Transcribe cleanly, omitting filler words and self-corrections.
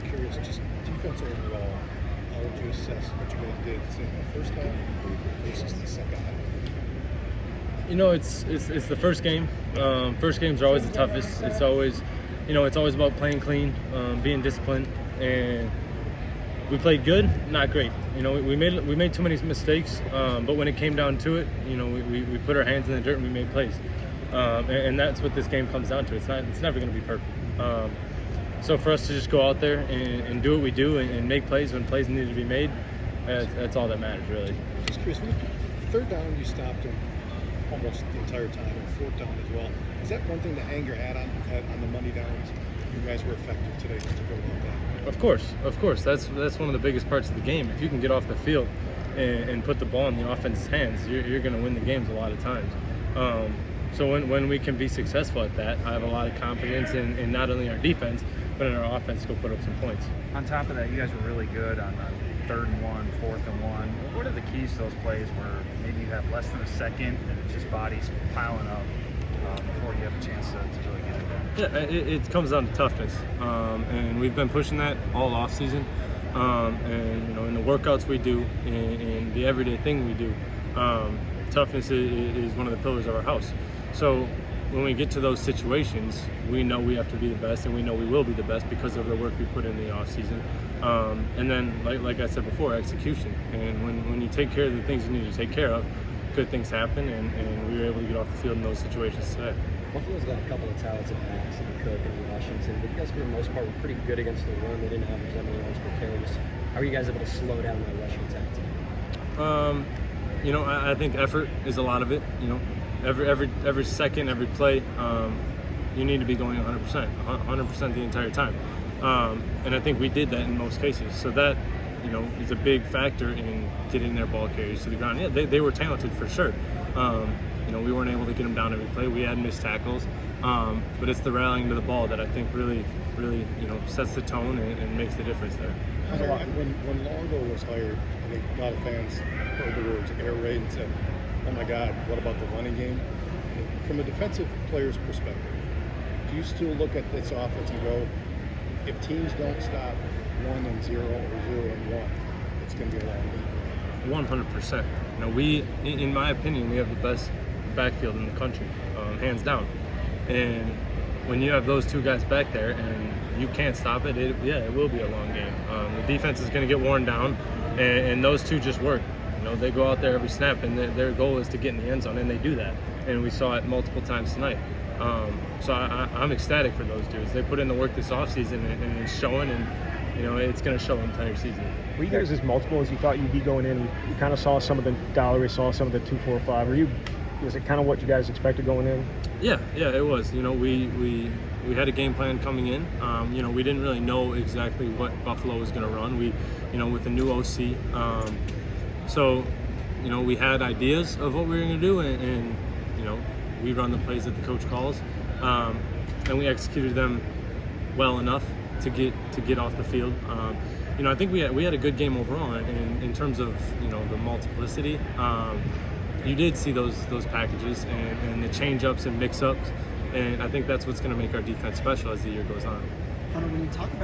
just curious, just defense overall, how would you assess what you guys did say, in the first half versus the second half? You know, it's the first game. First games are always the toughest. It's always, it's always about playing clean, being disciplined, and we played good, not great. We made too many mistakes, but when it came down to it, we put our hands in the dirt and we made plays, and that's what this game comes down to. It's never going to be perfect. So for us to just go out there and do what we do and make plays when plays need to be made, that's all that matters, really. Just curious, third down you stopped him almost the entire time, and fourth down as well. Is that one thing to hang your hat on the money downs? You guys were effective today to go about that. Of course. That's one of the biggest parts of the game. If you can get off the field and put the ball in the offense's hands, you're going to win the games a lot of times. So when we can be successful at that, I have a lot of confidence in not only our defense, but in our offense to go put up some points. On top of that, you guys were really good on the 3rd and 1, 4th and 1. What are the keys to those plays where maybe you have less than a second and it's just bodies piling up before you have a chance to really get it there? Yeah, it comes down to toughness, and we've been pushing that all off season. And in the workouts we do, in the everyday thing we do, toughness is one of the pillars of our house. So when we get to those situations, we know we have to be the best, and we know we will be the best because of the work we put in the off season. And then, like I said before, execution. And when you take care of the things you need to take care of, good things happen, and we were able to get off the field in those situations today. Buffalo's got a couple of talented backs in Cook and Washington, but you guys, for the most part, were pretty good against the run. They didn't average that many yards per carry. How are you guys able to slow down that rushing attack today? I think effort is a lot of it. Every second, every play, you need to be going 100% the entire time. And I think we did that in most cases. So that, is a big factor in getting their ball carriers to the ground. Yeah, they were talented for sure. We weren't able to get them down every play. We had missed tackles. But it's the rallying to the ball that I think really, sets the tone and makes the difference there. When Longo was hired, I think a lot of fans heard the words air raid and said, oh my God, what about the running game? From a defensive player's perspective, do you still look at this offense and go, if teams don't stop 1-0 or 0-1, it's going to be a long game? 100%. We, in my opinion, we have the best backfield in the country, hands down. And when you have those two guys back there and you can't stop it, it will be a long game. The defense is going to get worn down, and those two just work. They go out there every snap, and their goal is to get in the end zone, and they do that. And we saw it multiple times tonight. So I'm ecstatic for those dudes. They put in the work this offseason, and it's showing, and it's going to show the entire season. Were you guys as multiple as you thought you'd be going in? We kind of saw some of the dollar, we saw some of the 2-4-5. Was it kind of what you guys expected going in? Yeah, it was. We had a game plan coming in. We didn't really know exactly what Buffalo was going to run. With the new OC. So, we had ideas of what we were going to do, and we run the plays that the coach calls, and we executed them well enough to get off the field. I think we had a good game overall in terms of the multiplicity. You did see those packages and the change-ups and mix-ups, and I think that's what's going to make our defense special as the year goes on. Hunter, when you talk about